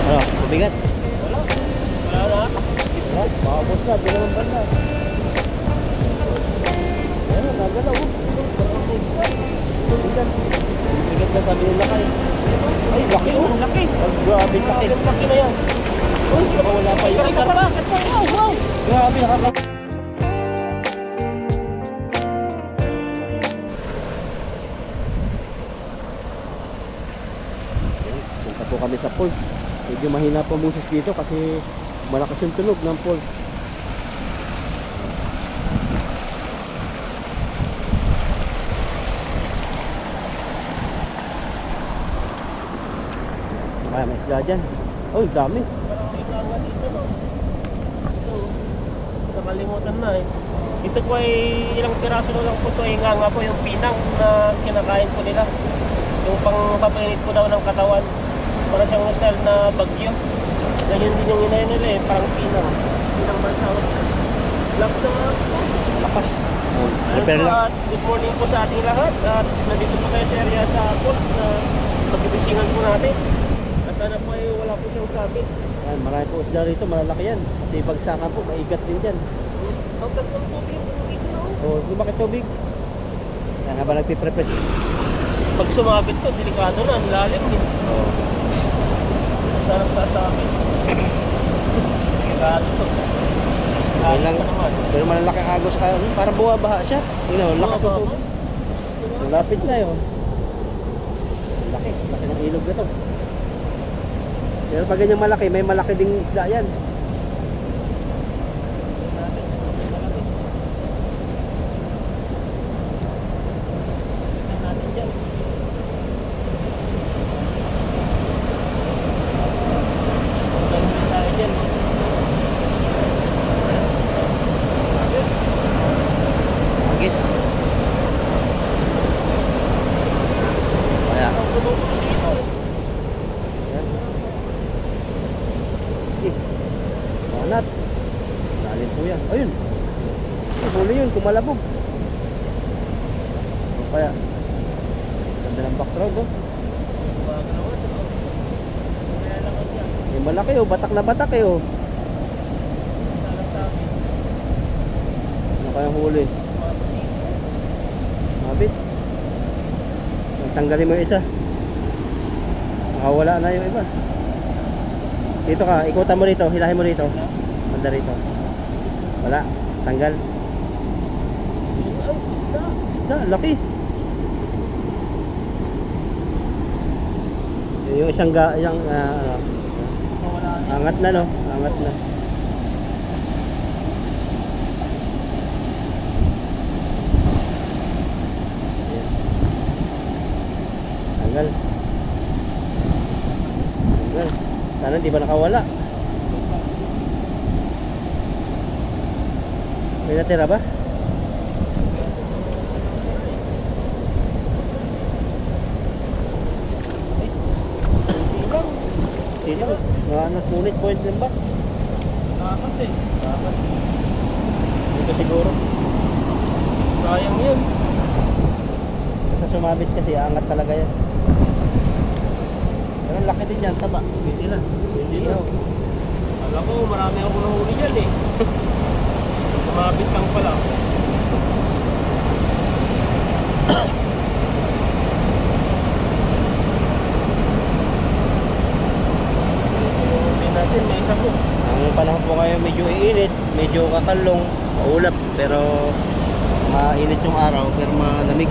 Ano, mabigat? Wala. Wala na. Pakabot na, dalawang banda. Ayun, nagalaw. Mabigat. Mabigat na sabi nila kayo. Ay, laki oh. Laki. Grabe, laki. Laki na yan. Uy, wala pa yun. Isa pa. Wow, wow. Grabe, nakaka... Punta po kami sa pool. Medyo mahina po ang boses dito kasi malakas yung tunog ng pool. Kaya may isla dyan. Oh, dami. Parang may ilangan dito, no? Ito, nakalimutan na eh. Ito po ay ilang piraso na lang po ito. Nga po yung pinang na kinakain po nila. Yung pang-papainit po daw ng katawan. Parang siyang style na bagyo. Ganyan din yung inayin nila eh. Parang pinang. Pinang bansaw. Lakas na mga po. Lakas. Oh, Ayun prepare po, lang. at good morning po sa ating lahat. At nandito po tayo sa area sa port na pagkibisingan po natin. At sana po ay wala po siyang sabit. Yan, marami po isda rito, malalaki yan. Kasi bagsakan po, maigat din dyan. Ang gas ng tubig po dito, no? O, lumaki tubig. Yan, habang nagpiprepare. Pag sumabit to, delikado na, ang lalim din. Oh. Sarap sa akin. Delikado to. Ayun Lalim lang. pa naman. Pero malalaki ang agos kayo. Parang buwabaha siya. Yun o, lakas ng tubig. Malapit na yun. Laki, laki ng ilog na to. Pero pag ganyan malaki, may malaki ding isda yan. Agis. Kaya. Yan. Manat. Lalim po yan. Ayun. Huli yun, kumalabog. O kaya. Ganda ng background oh. Yung malaki oh, batak na batak eh oh. Ano kayang huli? Mabit. Tanggalin mo yung isa. Nakawala na yung iba. Dito ka, ikutan mo rito, hilahin mo rito. Banda rito. Wala, tanggal. Isda, laki. Yung isang angat na no, angat na. Ayan. Tanggal. Tanggal. Sana di ba nakawala? May natira ba? Sino? Mga punit point din ba? Lakas eh. Dapat. Dito siguro. Sayang yun. Basta sumabit kasi angat talaga yan. Pero ang laki din yan, taba. Pwede na. Pwede na. Ihaw. Alam ko, marami ako nahuli yan eh. Sumabit lang pala. Hindi natin, may isa po. Ang panahon po ngayon medyo iinit, medyo kakalong, maulap, pero mainit yung araw, pero malamig.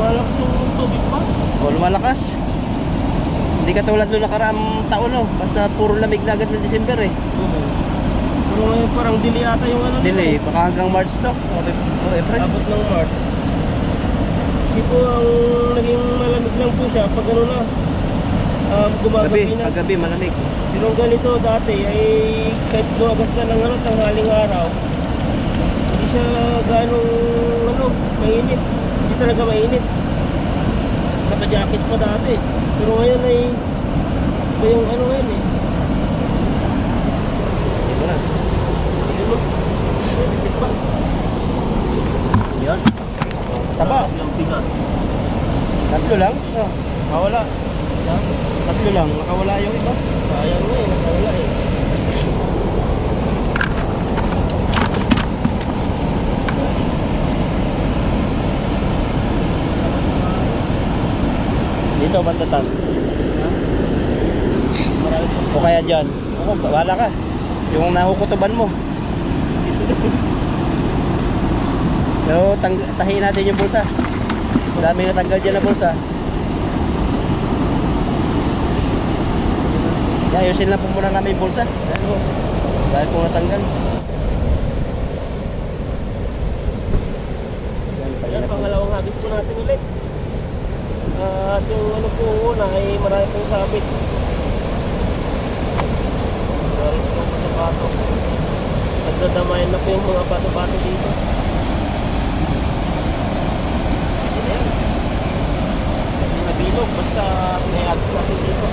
Malakas yung tubig pa. O lumalakas. Hindi katulad nung nakaraang taon no, basta puro lamig na agad ng December eh. Pero ngayon parang delay ata yung ano. Delay, baka hanggang March to, o April. Abot ng March. Kasi po ang naging malamig lang po siya pag ano na gumagabi na. Paggabi malamig. Pero ang ganito dati ay kahit buwagas na ng ano, tanghaling araw, hindi siya ganong ano, mainit. Hindi talaga mainit. Naka-jacket pa dati. Pero ngayon ay ito yung ano ngayon eh. Siguro. Ano? Mainit pa. Yan. Taba. Yung bigat. Tatlo lang. Oh, mawala. Ha? Tatlo lang, nakawala yung iba. Sayang nga eh, nakawala eh. Dito, bandatan. Marami pa. O kaya dyan. Ako, bahala ka. Yung nahukutuban mo. Pero tahiin natin yung bulsa. Dami natanggal dyan na bulsa. Ayusin lang po muna namin yung bulsa. Dahil po natanggal. Yan, pangalawang habit po natin ulit. At yung ano po una ay marami pong sabit. Marami pong pato-pato. Nagdadamayan na po yung mga pato-pato dito. Ayan. Hindi nabilog, basta may agos natin dito.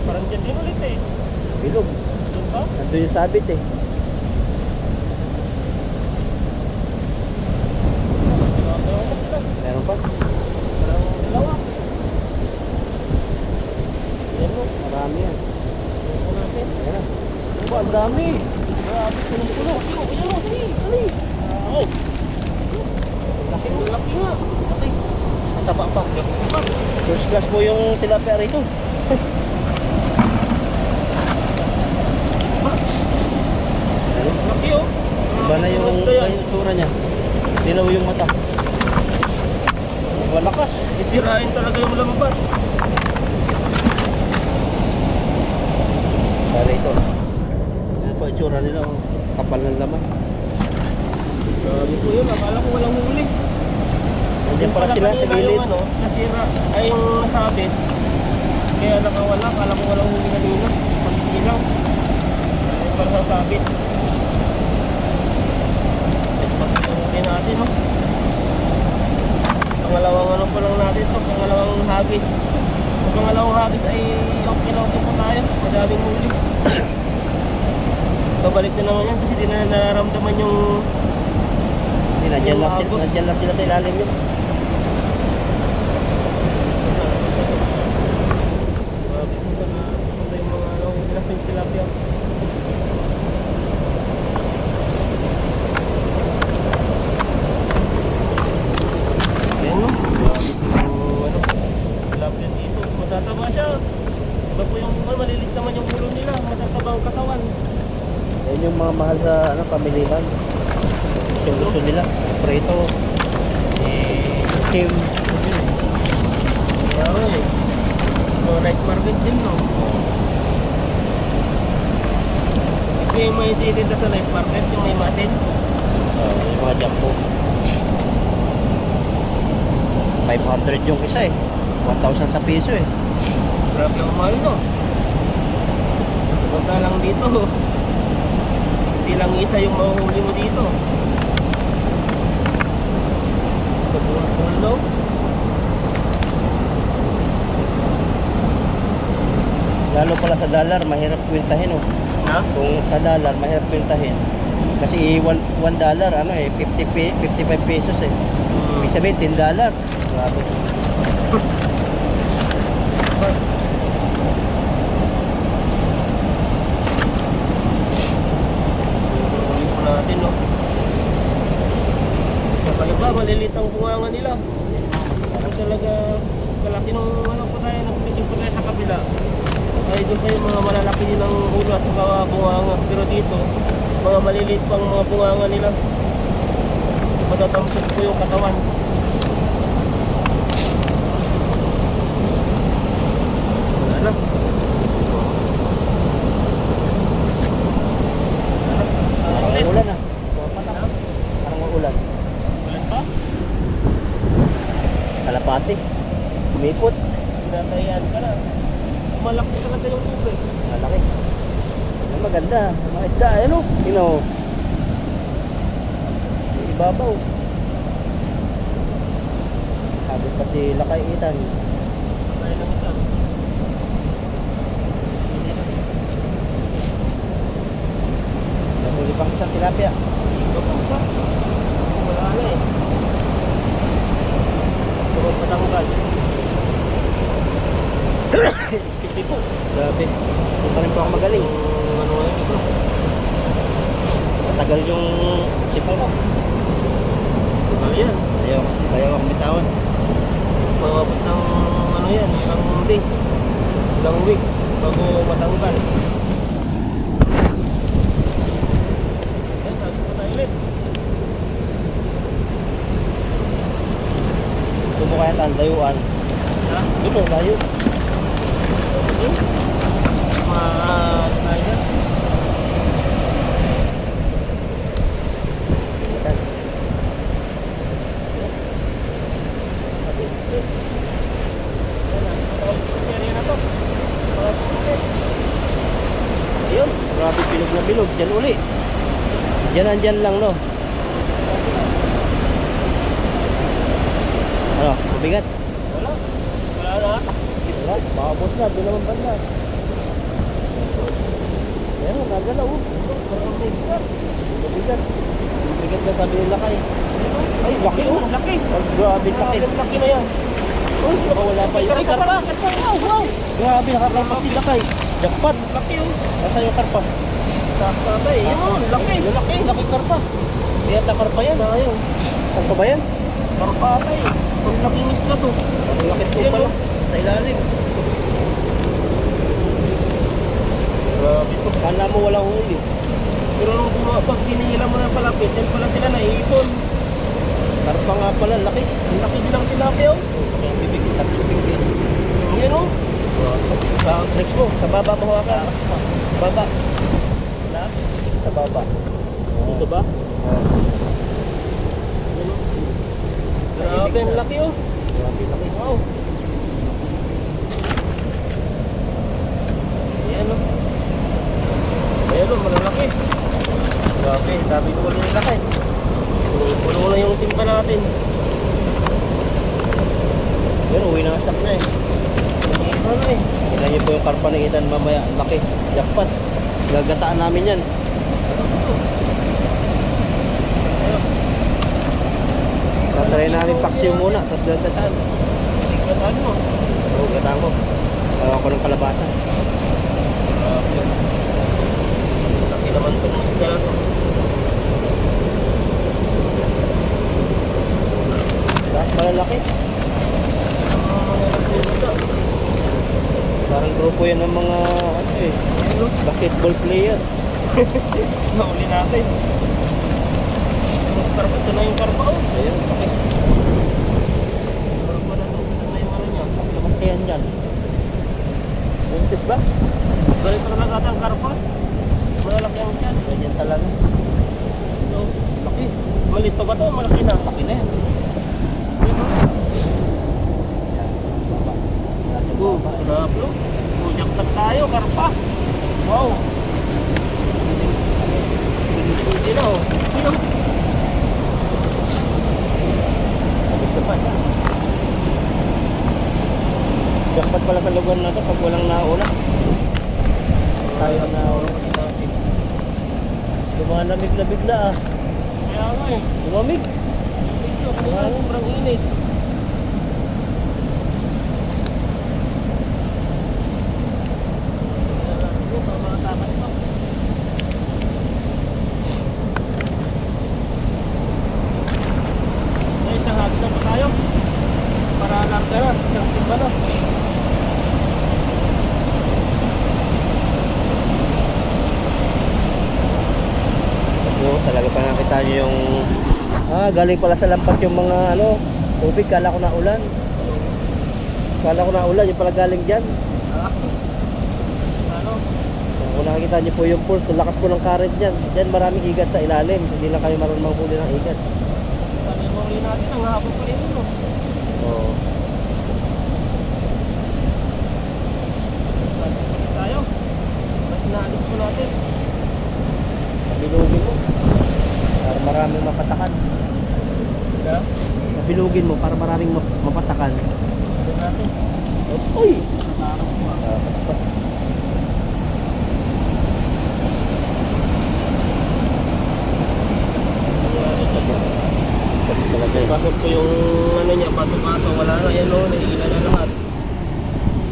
Parang dyan din ulit eh. Bilog. Doon pa? Nandun yung sabit eh. Meron pa? Parang dalawa. Yan mo. Marami yan. Ito natin. Ayan na. Ano ba? Ang dami. Grabe, puno-puno. Ayan o, dali, dali. Oh. Laki mo, laki nga. Laki. Ang taba pa. First class po yung tilapia rito. Laki oh. Iba na yung, Basta iba yan. yung tsura niya. Dilaw yung mata. Malakas. Sisirain talaga yung lambat. Sari ito. Yan po yung tsura nila. Oh. Kapal ng laman. Grabe po yun. Akala ko walang huli. Nandiyan pala sila sa kanina gilid. Yung, ano, nasira, ay yung nasabit. Kaya nakawala. Akala ko walang huli kanina. Pagkilang. Ay para sasabit. Pagkilang natin no. Pangalawang ano pa lang natin to. Pangalawang hagis. Sa pangalawang hagis ay okay po tayo. Madaming huli. Babalik na naman yan kasi di na nararamdaman yung Hindi, nandiyan lang sila sa ilalim yun. Grabe po ba na punta yung mga ilang yung tilapia. Ayan no, grabe po yung ano, tilapia dito. Matataba siya. Iba po yung malilit naman yung ulo nila. Matataba ang katawan. Yan yung mga mahal sa ano, pamilihan. Gusto nila. Preto. Steam. Kaya nga eh. So, night market din no. Ito yung may titinda sa night market, yung may masin. Yung mga jumbo. 500 yung isa eh. 1,000 sa piso eh. Grabe ang mahal no. Punta lang dito. Hindi lang isa yung mahuhuli mo dito. Pagbuhol no. Lalo pala sa dollar, mahirap kwentahin oh. Ha? Kung sa dollar, mahirap kwentahin. Kasi $1, ano eh, 55 pesos eh. Ibig sabihin, $10. Grabe. Huli po natin no. Kapag ba, malilit ang bunganga nila. Kung talaga kalaki nung ano po tayo, nagpisin po tayo sa kabila. Ay doon pa yung mga malalaki nilang ulo at mga bunganga. Pero dito, mga maliliit pang mga bunganga nila. Matatamsok po yung katawan. Wala na. Parang ulan ah. Parang ulan. Ulan pa? Kalapati. Umipot. Tinatayan ka na. Malaki talaga yung tubig. Malaki. Ano maganda. Mga isda. Ayan o. Yung ibabaw. Habit pa sila kay Ethan. Kaya lang isa. Huli pang isang tilapia. Ito po sa. Wala na eh. Turot patanggal. Skip po. Grabe. Hindi pa rin po ako magaling. Ano nga ito? Matagal yung sipong ko. Ano yan? Ayaw akong bitawan. Mababot ng ano yan, ilang days, ilang weeks bago matanggal. Yan, sabi ko tayo ulit. Gusto mo kaya tayo layuan. Ha? Dito, layo. Okay. Tayo yan. Ayun, grabe bilog na bilog. Diyan uli. Diyan lang, no? Ano, mabigat? Wala. Wala na. Wala, makabot na. Doon naman banda. Ayan, nagalaw. Parang may bigat. Mabigat. Mabigat na sabi nila kay. Ay, laki oh. Laki. Oh, grabe laki. Laki na yan. Uy, baka wala pa yun. Ay, karpa. Wow, wow. Grabe, nakakarpa sila kay. Jackpot. Laki oh. Nasa yung karpa? Sakta eh. Yun, laki. Laki karpa. Kaya na karpa yan. Ayun. Karpa ba yan? Karpata eh. Ang laking isla to. Ang laki po Ayan, pala. oh. Sa ilalim. Grabe to. Kala mo walang huli. Pero nung pag tinihila mo na palapit, yan pala sila naiipon. Karpa nga pala, laki. Ang laki din ang tilapia oh. Ang bibig, sa bibig din. Yan oh. Sa next mo, sa baba mo hawakan. Baba. Na? Sa baba. Dito ba? Oh. Yan oh. Grabe, ang laki oh. Grabe laki. Wow. Yan oh. Ayan oh, malalaki. Grabe, sabi ko wala yung laki. Puno na yung timpa natin. Yun, uwi na sak na eh. Ano eh? Tignan niyo po yung karpa ng Idan mamaya. Laki. Jackpot. Gagataan namin yan. Tatry namin paksiw muna, tapos gagataan. Gataan mo. Oo, gataan ko. Tawa ko ng kalabasa. Grabe. Laki naman ito ng isda na to. Malalaki. Parang grupo yan ng mga ano eh, basketball player. Nauli natin. Karpa, ito na yung karpa oh. Ayun, laki. Karpa na to. Ito na yung ano niya. Lakas kaya yan. Buntis ba? Ganito talaga ata ang karpa. Malalaki ang tiyan. Ganyan talaga. So, Laki. maliit pa ba ito? Malaki na. Laki na yan. Yan oh. Baba. Natin Oh, baba. grabe oh. Jackpot tayo, karpa. Wow. Hindi na oh. Hindi na. Gusto pa siya. Jackpot pala sa lugar na to pag walang nauna. Tayo ang nauna. Lumanamig na bigla ah. Kaya nga eh. Lumamig. Ito, kaya sobrang init. Ay, isang hagdan pa tayo. Para larga na, isang timba na. Oo, talaga pa nakita nyo yung galing pala sa lampas yung mga ano tubig. Kala ko na ulan. Kala ko na ulan, yung pala galing dyan. Ano? Kung nakikita nyo po yung pulse, lakas po ng current dyan. Dyan maraming igat sa ilalim. Hindi lang kayo marunong manghuli ng igat. Sabi mo rin natin, ang hapon pa rin yun. No? Oo. Tayo. Mas naalis po natin. Bilugin mo para maraming mapatakan. Kaya? Bilugin mo para maraming mapatakan. Ito natin. Uy! Natakot mo ah. Tapos po yung ano niya, bato-bato, wala na yan o, naiila na lahat.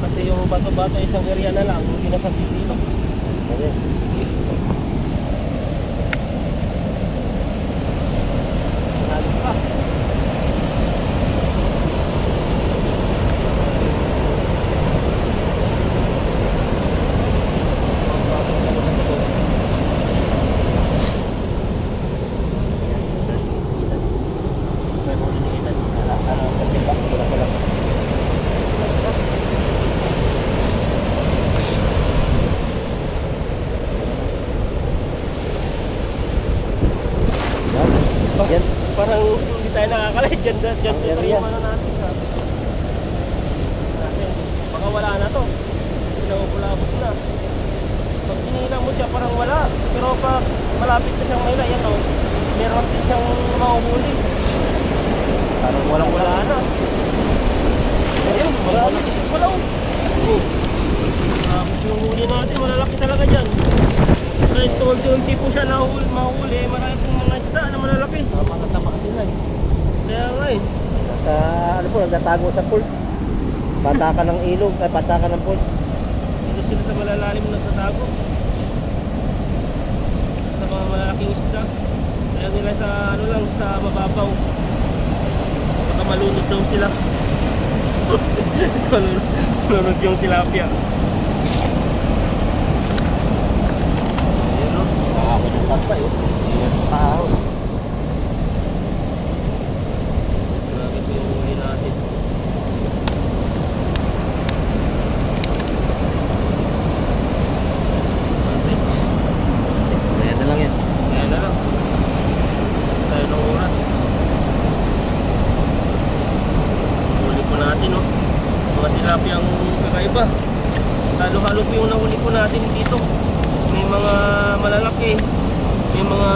Kasi yung bato-bato isang area na lang, hindi na sa titilo. Ayan. Nalis pa. Yan. Parang hindi tayo nakakalay dyan, dyan Ang dito area. yung ano natin. Natin. Baka wala na to. Pinangupulabot na. Pag pinila mo siya, parang wala. Pero pag malapit na siyang maila, yan o. Meron din siyang mahuhuli. Parang Walang wala na. Ayun, wala na. Wala o. Tapos yung huli natin, malalaki talaga dyan. Kahit unti-unti po siya mahuli, marami pong mga isda na malalaki. mga tama sila eh. Kaya nga eh. Sa ano po, nagtatago sa pulse. Patakan ng ilog, ay patakan ng pulse. Dito sila sa malalalim nagtatago. Sa mga malalaking isda. Kaya nila sa ano lang, sa mababaw. Baka malunod daw sila. Malunod yung tilapia. Ayun o. Ako ng pagpa eh. Ayan, paahon. Grabe po yung huli natin. Ayan na lang yan. Kaya na lang. Tayo ng oras. Huli po natin oh. Mga tilapia ang kakaiba. Halo-halo po yung nahuli po natin dito. May mga malalaki. May mga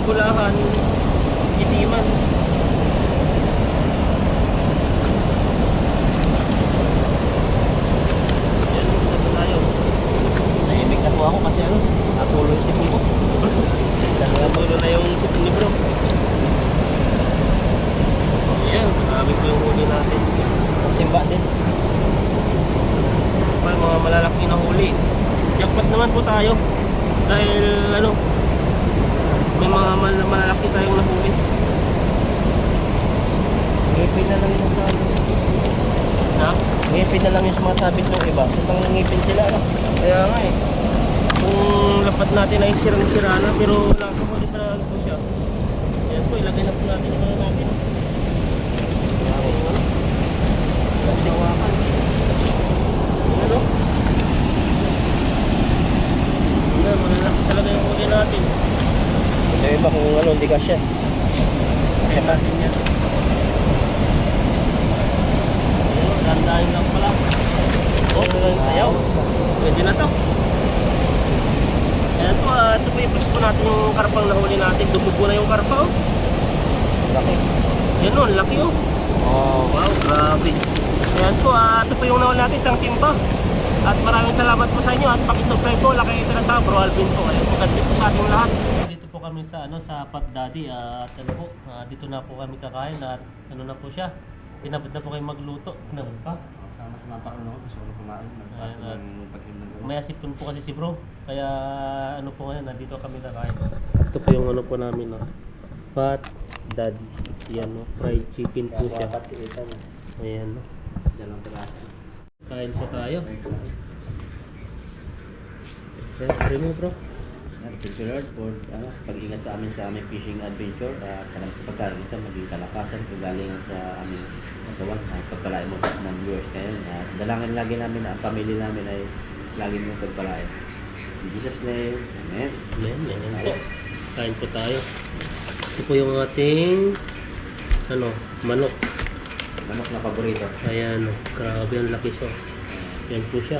kulahan. Itiman. Yan, nasa tayo. Nahimik na po ako kasi ano, natuloy si Pico. Natulo na yung sipon ni bro. Ayan, marami po yung huli natin. Timba din. Pa, mga malalaki na huli. Jackpot naman po tayo. Dahil ano, may mga malalaki tayong nahuli. Ngipin na lang yung sabi. Na? Ngipin na lang yung sumasabit ng iba. Ibang ngipin sila ano. Kaya nga eh. Kung lapat natin ay sirang-sira na, pero nakahuli pa na po siya. Ayan po, ilagay na po natin yung ano natin. Ayan o. Nagsiwakan. Ayan o. Ayan, malalaki talaga yung huli natin. Yung iba kung ano, hindi kasya. Kaya natin yan. Ayun, dandahin lang pala. Oh, ayaw. Pwede na to. Ayan po, ito po yung po natin yung karpang nahuli natin. Dumubo na yung karpa oh. Laki. Yan o, laki oh. Oh. Wow, grabe. Ayan po, ito po yung nahuli natin, isang timba. At maraming salamat po sa inyo at pakisubscribe po. Laki ito na sa Bro Alvin po. Ayun po, kasi po sa ating lahat. Dito po kami sa Pat Daddy at ano po, dito na po kami kakain at ano na po siya. Tinapad na po kayo magluto. Tinapad pa. Sama-sama pa ako gusto ko kumain. Magpasa Ayan, ng pag-inom ng May asipon po kasi si bro. Kaya ano po ngayon, nandito kami kakain. Ito po yung ano po namin no. Pat Daddy. Yan no, fried chicken po siya. Ayan no. Dalawang piraso. Kain po tayo. Yes, try mo bro. Thank you Lord for pag-ingat sa amin sa aming fishing adventure at salamat sa pagkain ito maging kalakasan kagalingan sa aming kasawan at pagpalain mo ng viewers ngayon at dalangin lagi namin na ang pamilya namin ay lagi mong pagpalain. In Jesus name, Amen. Ayan, yan po. Kain po tayo. Ito po yung ating ano, manok. Manok na paborito. Ayan, grabe ang laki siya. Yan po siya.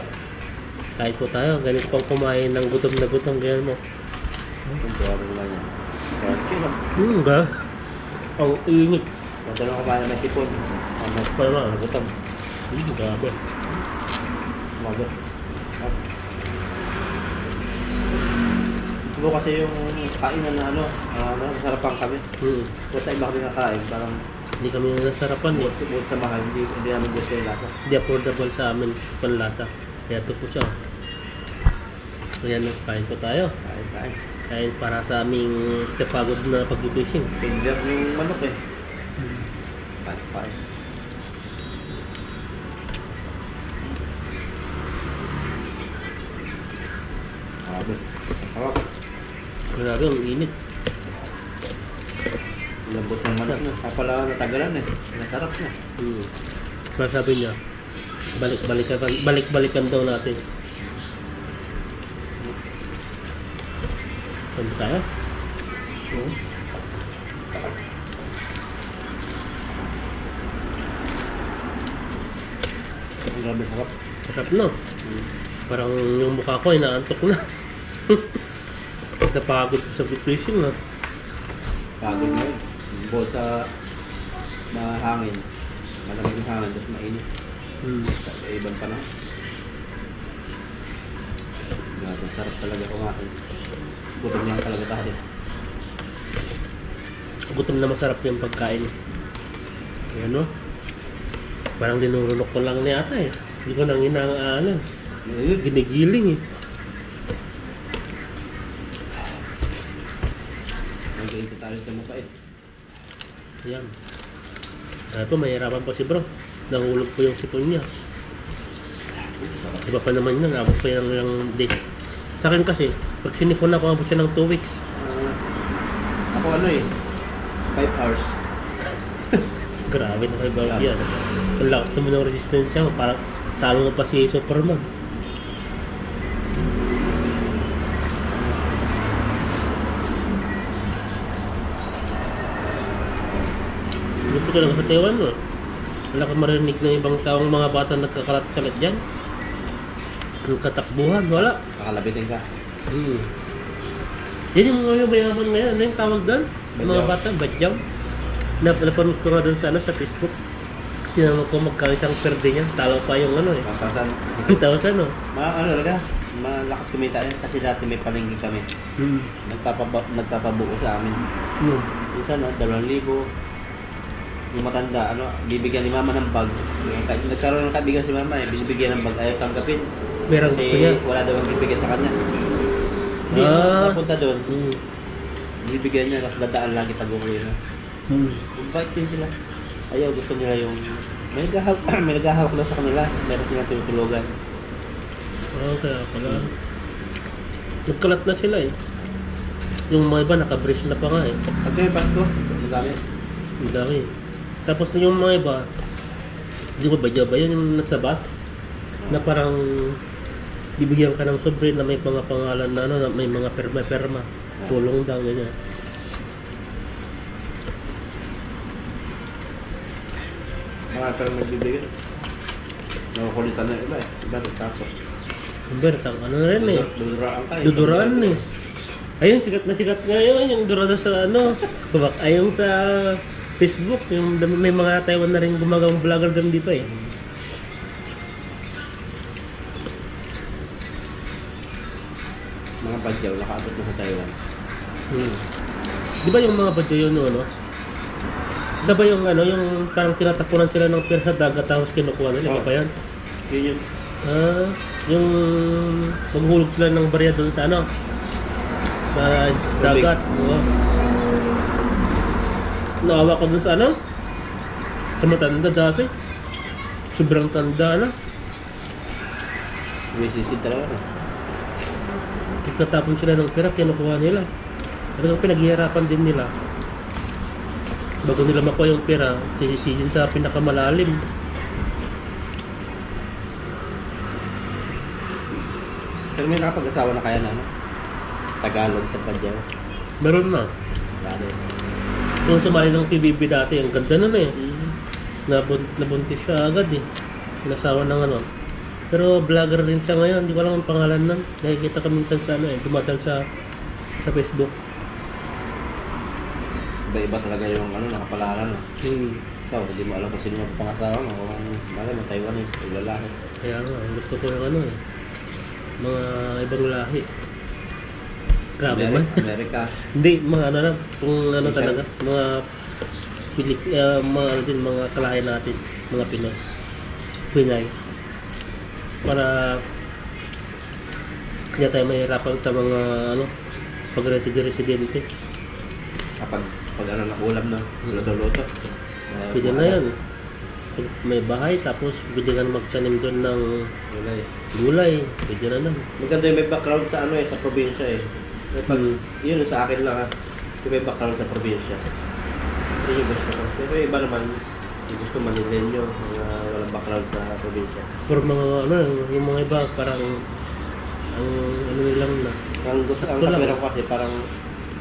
Kain po tayo. Ganito pang kumain ng gutom na gutom. Ganyan mo. Kung tuwa mo lang yan. Ga? Ang init. Kung talong kumain ng sipon. Parang Gutom. grabe. Magot. Iba kasi yung kainan na ano, nasarapan kami. Kung sa iba kami nakain, parang Hindi kami nasarapan eh. buot sa mahal, hindi namin gusto yung lasa. Hindi affordable sa amin panlasa. Kaya ito po siya. Ayan, kain po tayo. Kain. Kain para sa aming pagod na pag-fishing. Tender yung manok eh. Kain. Harap. Grabe, ang init. Lambot ng manok na. Kaya pala natagalan eh. Nasarap na. Kaya sabi niya, balik-balikan daw natin. Saan tayo? Oo. Ang grabe sarap. Sarap no? Parang yung mukha ko ay naantok na. Napagod sa fishing na. Pagod na yun. Buot sa mahangin. Malamig yung hangin, tapos mainit. Sa ibang panahon. Grabe, sarap talaga kumain. Gutom lang talaga tayo. Gutom na masarap yung pagkain. Ayan no? Parang dinurunok ko lang ni ata eh. Hindi ko nang inaangan. Ginigiling eh. Nag-iinti tayo sa mukha eh. Ayan. Kaya po, mahirapan pa si bro. Nahulog po yung sipon niya. Iba pa naman yun, abot pa yung days. Sa akin kasi, pag sinipon ako, abot siya ng 2 weeks. Ako ano eh, 5 hours. Grabe na kay Barbie yan. Ang lakas naman ng resistensya mo, parang talo na pa si Superman. Hindi po talaga sa Taiwan mo. Wala kang marinig ng ibang taong mga bata nagkakalat-kalat dyan. Ang katakbuhan, wala. Kakalabitin ka. Yan yung mga mayaman ngayon. Ano yung tawag doon? Yung mga bata, badyaw. Napanood ko nga doon sa, sa Facebook. Sinama ko magkano isang per day niya. Talo pa yung ano eh. 1,000. 1,000 no? Ano talaga, malakas kumita yan kasi dati may palengke kami. Nagpapabuo sa amin. Minsan, 2,000. Yung matanda, bibigyan ni mama ng bag. Nagkaroon ng kaibigan si mama eh, binibigyan ng bag, ayaw tanggapin. Merang Kasi gusto niya. wala daw ang bibigyan sa kanya. Hindi, napunta doon. Bibigyan niya, tapos dadaan lagi sa bukoy na. Invite din sila. Ayaw, gusto nila yung... May naghahawak lang sa kanila. Meron silang tinutulugan. Kaya pala. Nagkalat na sila eh. Yung mga iba naka-brace na pa nga eh. Pag may Pasko, madami. Ang dami. Tapos yung mga iba, di ba ba yun yung nasa bus? Na parang bibigyan ka ng sobre na may mga pangalan na na may mga perma. Tulong daw, ganyan. Mga pero nagbibigyan. Nakukulitan na iba eh. Iba nagtapos. Humberto, ano na rin eh. Duduraan ka eh. Duduraan eh. Ayun, sikat na sikat ngayon. Yung durado sa babak. Ayun sa Facebook. Yung may mga Taiwan na rin gumagawang vlogger din dito eh. Mga badyaw, nakaabot na sa Taiwan. Di ba yung mga badyo yun ano? Isa ba yung yung parang tinatapunan sila ng pera sa dagat tapos kinukuha nila? Iba pa yan? Yun yun. Yung maghulog sila ng barya doon sa sa dagat. Naawa ko doon sa sa matanda dati. Sobrang tanda na. Wisisid talaga na. Pagkatapon sila ng pera, kinukuha nila. Talagang pinaghihirapan din nila. Bago nila makuha yung pera, sisisin sa pinakamalalim. Pero may nakapag-asawa na kaya na, Tagalog sa Badyaw. Meron na. Dali. Yung sumali ng PBB dati, ang ganda na eh. Nabuntis siya agad eh. Nasawa ng Pero vlogger rin siya ngayon, hindi ko alam ang pangalan nun. Nakikita ka minsan sa dumadaan sa Facebook. Iba-iba talaga yung nakapalaran. Ikaw, hindi mo alam kung sino ang pangasawa mo. Kung malay mo, Taiwan eh, yung lalaki. Kaya nga, gusto ko yung mga ibang lahi. Grabe man. Amerika. Hindi, mga ano lang, kung ano talaga, mga mga ano din, mga kalahin natin, mga Pinay. Para hindi tayo mahirapan sa mga ano, pag-residente. Kapag ano na ulam na, luto-luto. Pwede na yan. Pag may bahay, tapos pwede ka na magtanim doon ng Gulay. gulay. Pwede na lang. Maganda yung may background sa ano eh, sa probinsya eh. Pag, yun sa akin lang yung may background sa probinsya. Yun yung gusto ko. Pero iba naman, yung gusto Manileño, mga walang background sa probinsya. For mga ano, yung mga iba, parang ang ano nilang na. Ang gusto, ang Sakto lang. kapira ko kasi parang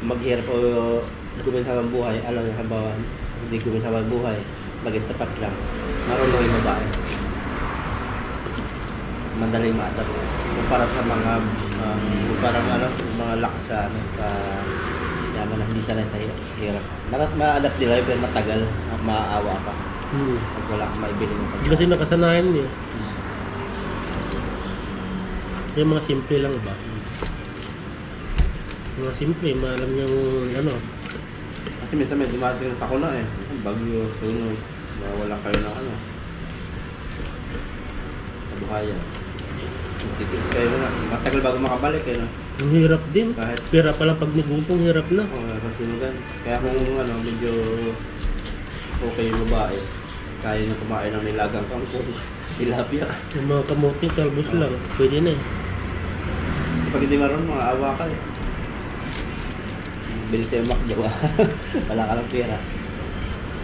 maghirap o guminhawang buhay, alam nga halimbawa, hindi guminhawang buhay, maging sapat lang. Marunong yung babae. Madaling maatat. Para sa mga, parang ano, mga lakas sa ano, sa yaman na hindi sanay sa hirap. Ma-adapt nila pero matagal, maaawa ka. Pag wala kang maibili ng pagkain. Kasi nakasanayan niya. Yung mga simple lang ba? Mga simple, maalam niyang ano. Kasi minsan may dumating sa sakuna eh. Bagyo, tunog, wala kayo ng ano. Kabuhayan. Titis kayo na. Matagal bago makabalik eh. No? Ang hirap din. Kahit Pera pala pag nagutong, hirap na. kasunugan. Kaya kung ano, medyo okay yung babae, kaya nyo kumain ng nilagang kangkong, tilapia. Yung mga kamuting, talbos lang. Pwede na eh. Pag hindi marunong, mga awa ka eh. Bilis yung makjawa. Wala ka lang pera.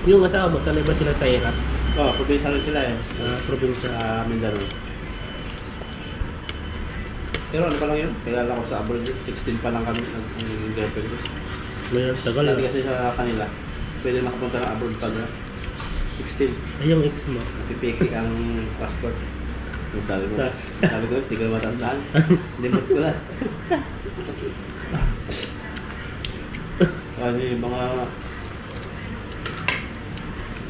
Yung asawa mo, sanay ba sila sa hirap? Oo, probinsya lang sila eh. Probinsya. Sa Mindanao. Pero ano pa lang yun? Kilala ko sa abroad yun. 16 pa lang kami ang girlfriend ko. May tagal Dati ah. kasi sa kanila, pwede makapunta ng abroad pag 16. Ay, yung ex mo. Napipiki ang passport. Yung sabi ko, Ah. sabi ko, tigil matandaan. Limot ko lang. Kasi yung mga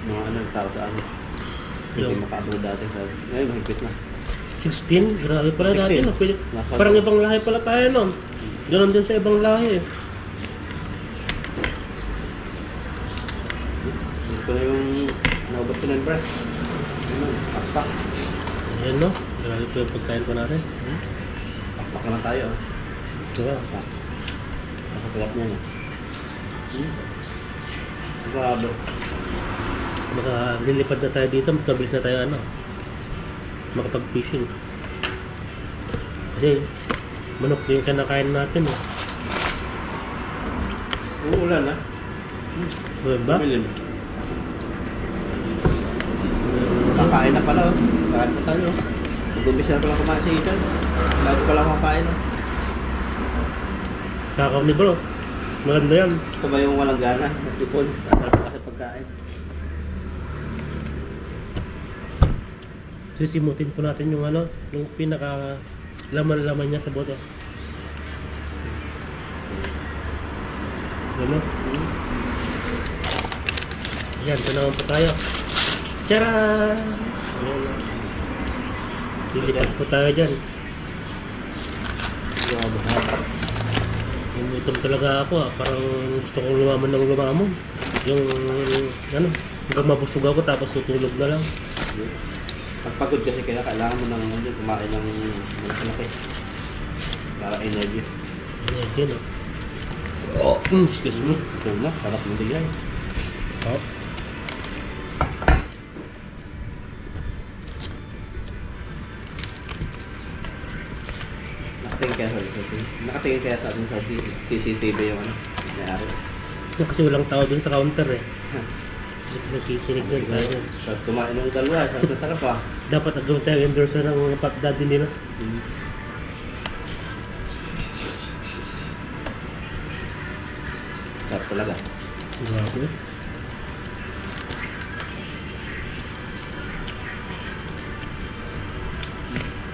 ano, tao sa ano. Hindi Yung- makaabroad dati. Ngayon, mahigpit na. 16? Grabe pala 16. dati. No? Pwede, Nasa- parang ibang lahi pala tayo, no? Ganon din sa ibang lahi. Ito na yung naubot ko ng breast. Ano, pakpak. Ayan, no? Grabe po yung pagkain ko natin. Pakpak naman tayo. Diba? Nakapilat niya na. Grabe. Baka lilipad na tayo dito, magkabilis na tayo ano, makapag-fishing. Kasi manok yung kinakain natin. Eh. Uulan na. Diba? Umilim. Kakain na pala. Kakain na tayo. Mag-umpisa na pala kumain sa ikan. Bago pala kumakain. Kakaw ni bro. Maganda yan. Ito ba yung walang gana? Nasipon. Bakit pagkain? Sisimutin po natin yung ano, yung pinaka laman-laman niya sa boto. Ano? Yan, ito naman po tayo. Tcharan! Ayan na. Lilipat po tayo dyan. Grabe. Umutom talaga ako ah. Parang gusto kong lumaman ng lumamon. Yung ano, hanggang mabusog ako tapos tutulog na lang. Pagpagod kasi kaya kailangan mo ng kumain ng malaki. Para energy. Ayan, dyan ah. Excuse me. Ito na, sarap ng digay. Oh. Nakatingin kaya sa atin sa CCTV yung ano, nangyari. Kasi walang tao dun sa counter eh. Nakikinig dun. Kaya So, kumain ng dalawa, sarap ah. dapat nagawin tayo endorser ng mga pop daddy nila. Sarap talaga. Grabe.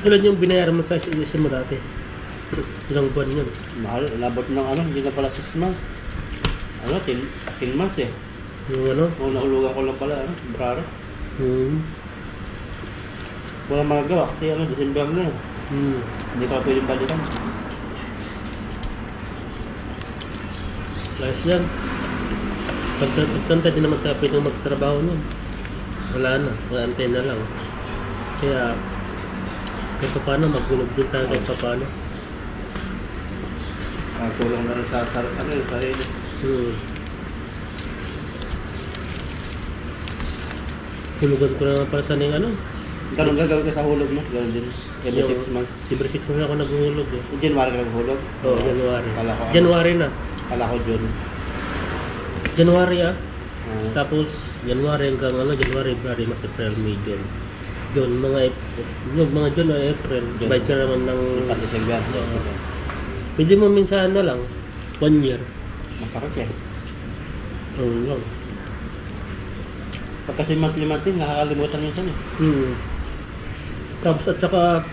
Ilan yung binayaran mo sa SM mo dati? Ilang buwan yun? Mahal, nabot ng ano, hindi na pala 6 months. Ano, 10 months eh. Yung ano? Kung naulugan ko lang pala, ano, braro. Walang magagawa kasi ano, December na. Hindi ka pwedeng balikan. Ayos yan. Pagkanta din naman tayo pwedeng magtrabaho nun. Wala na, wala antena lang. Kaya, kahit pa paano, maghulog din tayo kahit pa paano. Tulong na rin sa sarili. Hulugan ko na nga para sa ning ano. Ganun gagawin ka sa hulog mo? Ganun din. Every 6 months. Every 6 months ako naghuhulog eh. January ka naghulog? Oo, January. Kala ko, January na. Kala ko June. January ah. Ah. Tapos, January hanggang ano, January, February, March, April, May, June. June, yung mga June o April, June. bayad ka naman ng... Pati December. Pwede mo minsan na lang, 1 year. Makarot eh. Oo lang. Pag kasi monthly, nakakalimutan minsan eh. Tapos at saka,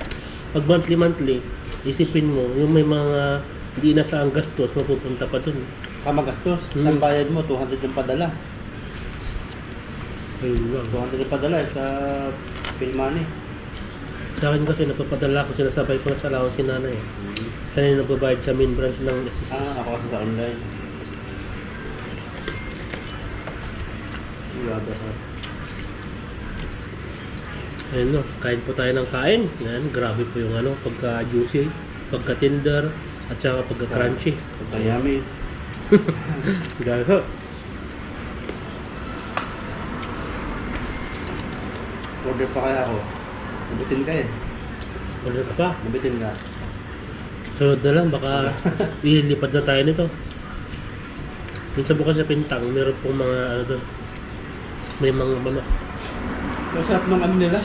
pag monthly, isipin mo, yung may mga hindi na sa ang gastos, mapupunta pa dun. Kama gastos, isang bayad mo, 200 yung padala. Ayun lang. 200 yung padala sa bill money. Sa akin kasi napapadala ko, sinasabay ko na sa allowance si nanay. Sana yung nagbabayad sa main branch ng SSS. Ako kasi sa online. Grabe ha. Ayun no, kain po tayo ng kain. Yan, grabe po yung ano, pagka juicy, pagka tender, at saka pagka crunchy. Pagkayami. Gago. Order pa kaya ako. Nabitin ka eh. Order ka pa? Nabitin ka. Sunod na lang, baka ililipad na tayo nito. Minsan bukas sa Pintang, meron pong mga ano doon. May mga manok. Masarap ng ano nila.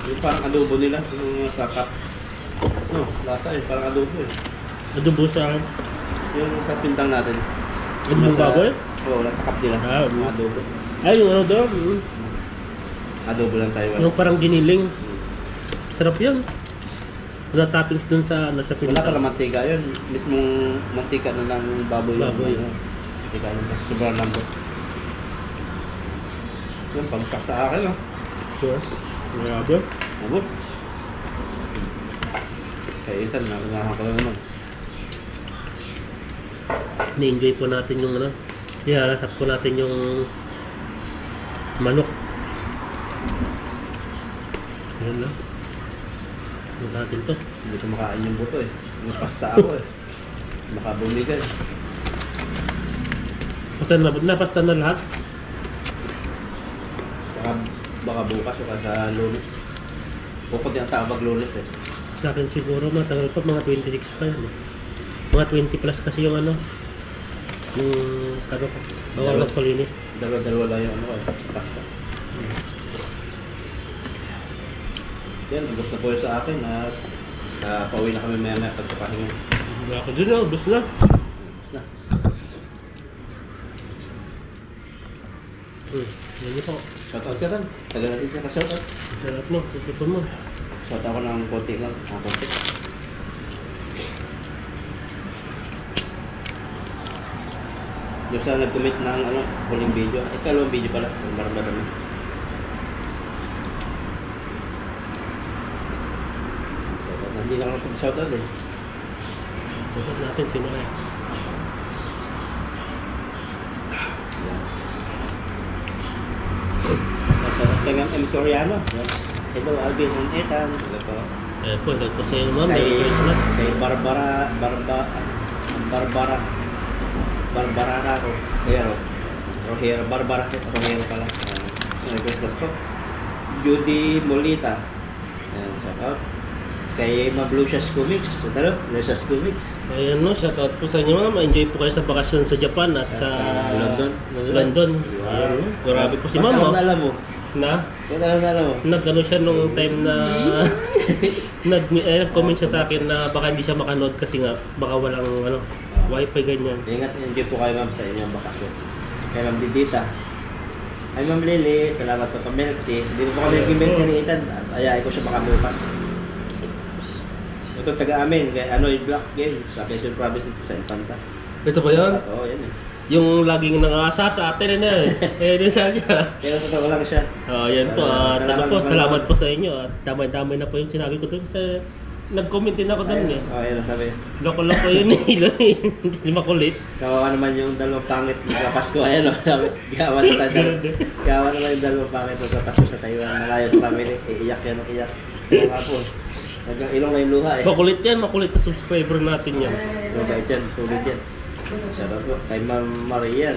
Yung parang adobo nila. Yung sakap. No, lasa eh. Parang adobo eh. Adobo sa Yung sa pintang natin. ano mong baboy? Oo, nasa cup nila. Ah, Yung adobo. Ay, yung ano doon. Adobo lang tayo. Yung parang giniling. Sarap yun. Wala toppings dun sa ano, sa Wala pala Pintang. mantika yun. Mismong mantika na ng baboy. Baboy. Yung, mantika yun. Kasi sobrang lambot. Yung pagpak sa akin oh. Yes. Grabe. Abot. Kaya isan, nakakahan ko naman. Ni-enjoy po natin yung ano. Ihalasap po natin yung manok. Ayan lang. Ano natin to? Hindi ko makain yung buto eh. Yung pasta ako eh. Makabumigan. Basta napasta na lahat. Baka bukas o sa lunes. Bukod yung tawag lunes eh. Sa akin siguro matagal pa, mga 26 pa yan. Mga 20 plus kasi yung ano. Yung ano ko. Bawal magpalinis. Dalawa-dalawa lang yung ano eh. Pasta. Yan, ubos na po yun sa akin na pauwi na kami maya-maya pagkapahinga. Hindi ako dun na, ubos na. Ubos na. Yan niyo po. Shoutout ka lang. Tagal natin siya ka-shoutout. Sarap mo, isipon mo. Shoutout ako ng konti lang. Konti. Doon sa nag-commit ng ano, huling video. Ikalawang video pala. Marami-marami. Hindi lang ako pag-shoutout eh. Sagot natin, sino kaya? Yan. Masarap lang ang M. Soriano. Yan. Hello, Alvin and Ethan. Hello po. Eh po, dahil po sa inyo naman. Kay Barbara ko. Kaya Rohero, Barbara Rohero pala. Request ko. Judy Molita. Ayan, shout out. Kay Mablucias Comics. Taro, Lucias Comics. Ayan no, shoutout po sa inyo ma'am. Enjoy po kayo sa bakasyon sa Japan at sa London. London. Ayan no. Grabe po si ma'am. Alam mo. Na? Alam mo. Nag-ano siya nung time na nag-comment siya sa akin na baka hindi siya makanood kasi nga baka walang ano, wifi ganyan. Ingat, enjoy po kayo ma'am sa inyong bakasyon. Kay Ma'am Didita. Ay Ma'am Lily, salamat sa pamilk tea. Hindi mo pa kami nag-milk tea ni Ethan. Ayain ko siya makabukas. Ito taga-amin, kay Anoy Black Games, sa Quezon Province dito sa Infanta. Ito ba yun? Oo, yan eh. Yung laging nangasar sa atin na eh. din sa kanya. Pero totoo lang siya. Oh, yan po. At ano po, salamat po sa inyo. At damay-damay na po yung sinabi ko doon sa nag-comment din ako doon eh. Oh, ayun sabi. Loko-loko yun eh. Hindi makulit. Kawawa naman yung dalawang pangit sa Pasko. Ayan o, sabi. Gawa naman yung dalawang pangit sa Pasko sa Taiwan. Malayo sa family. Iiyak yan ang iyak. Mga po. Hanggang ilong na yung luha eh. Makulit yan, makulit na subscriber natin yan. Mabait yan, tulid yan. Shoutout po kay Ma'am Marian.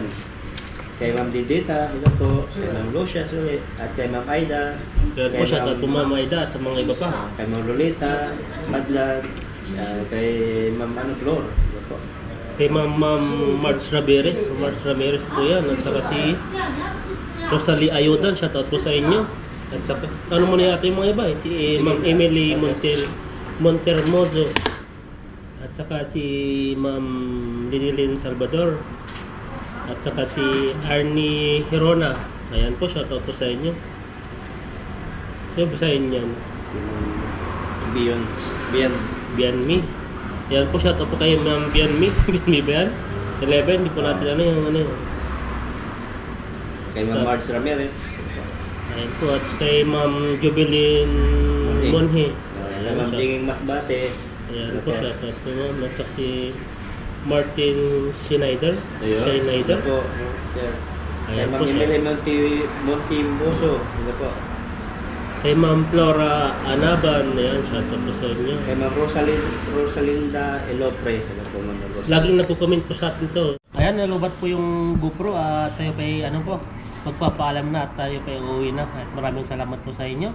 Kay Ma'am Didita, ito po. Kay Ma'am Lucia, sorry. At kay Ma'am Aida. Kaya po siya, at Mamayda at sa mga iba pa. Kay Ma'am Lolita, Madlan. Kay Ma'am Flor. Ito po. Kay Ma'am March Ramirez. March Ramirez po yan. At saka si Rosalie Ayudan, shoutout po sa inyo. At saka, ano mo na yata yung mga iba eh. Si Ma'am Emily Montermoso. At saka si Ma'am Linilin Salvador. At saka si Arnie Hirona. Ayan po, shoutout po sa inyo. Sino ba sa inyo yan? Si Ma'am Bianmi. Ayan po, shoutout po kay Ma'am Bianmi. Bianmi ba yan? 11, hindi po natin ano yung ano yun. Kay Ma'am Marge Ramirez. Ayan po, at kay Ma'am Jubilin Monhe. Kay Ma'am Jinging Masbate. Ayan po, shoutout po ma'am. At saka si Martin Schneider. Ayun. Schneider. Ito po, sir. Kay Ayan Ma'am po siya. Emily Montimboso. Ito po. Kay Ma'am Flora Anaban. Ayan, shoutout po sa inyo. Kay Ma'am Rosalinda Elopre. Ito po, Ma'am Rosalinda. Laging nagko-comment po sa atin to. Ayan, nalubat po yung GoPro at tayo pa ano po, magpapaalam na at tayo pa uuwi na. At maraming salamat po sa inyo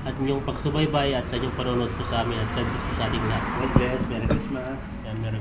at inyong pagsubaybay at sa inyong panonood po sa amin at God bless po sa ating lahat. God bless. Merry Christmas. Ayan, meron